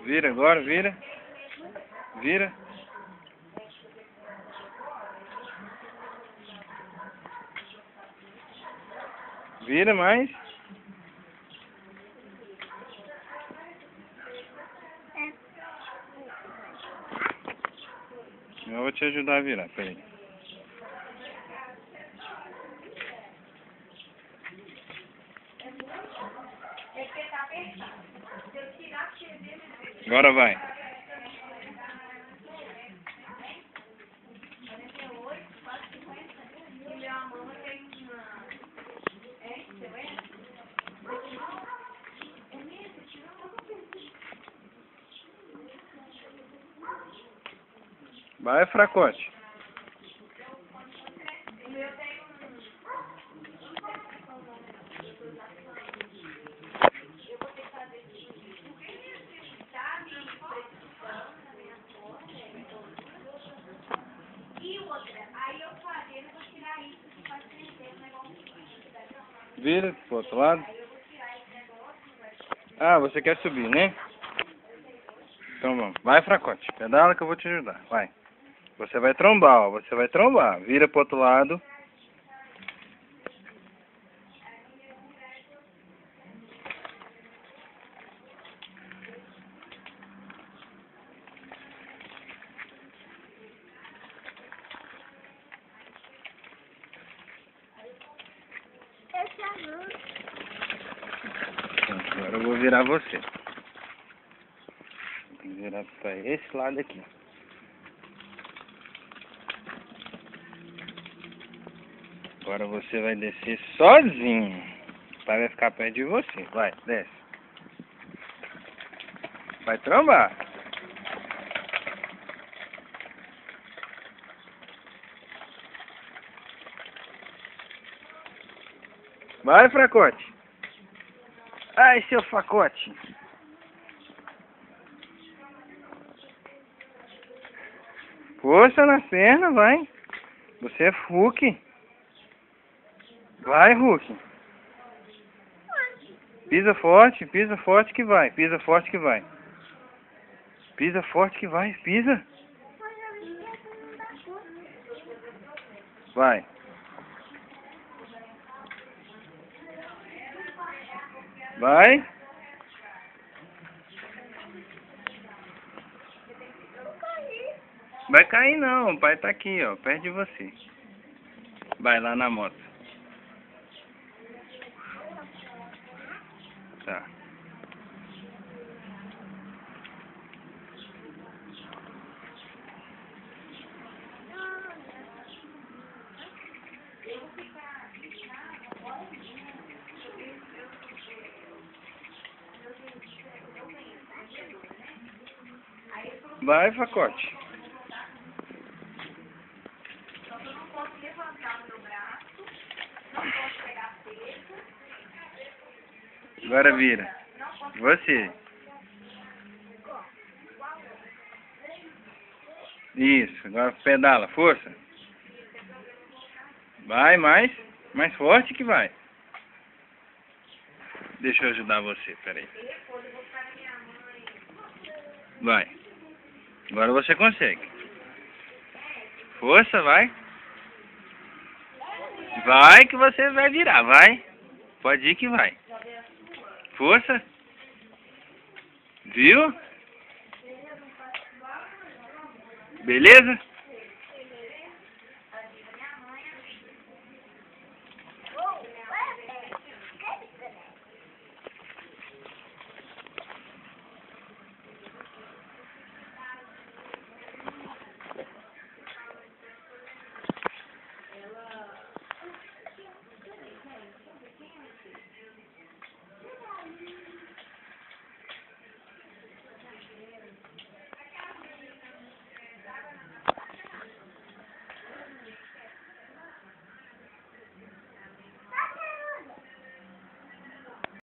Vira agora, vira. Vira. Vira mais. Eu vou te ajudar a virar, peraí. Agora vai. Vai, fracote. Vira pro outro lado. Ah, você quer subir, né? Então vamos. Vai, fracote. Pedala que eu vou te ajudar. Vai. Você vai trombar, ó. Você vai trombar. Vira pro outro lado. Agora eu vou virar você. Vou virar pra esse lado aqui. Agora você vai descer sozinho. O pai vai ficar perto de você. Vai, desce. Vai trombar. Vai, fracote. Ai, seu fracote. Força na perna, vai. Você é Hulk. Vai, Hulk. Pisa forte que vai. Pisa forte que vai. Pisa forte que vai. Pisa. Vai. Vai. Vai cair não, o pai tá aqui, ó, perto de você. Vai lá na moto. Tá. Vai, fracote. Agora vira. Você. Isso, agora pedala, força. Vai, mais forte que vai. Deixa eu ajudar você, peraí. Vai. Agora você consegue. Força, vai. Vai que você vai virar, vai. Pode ir que vai. Força. Viu? Beleza?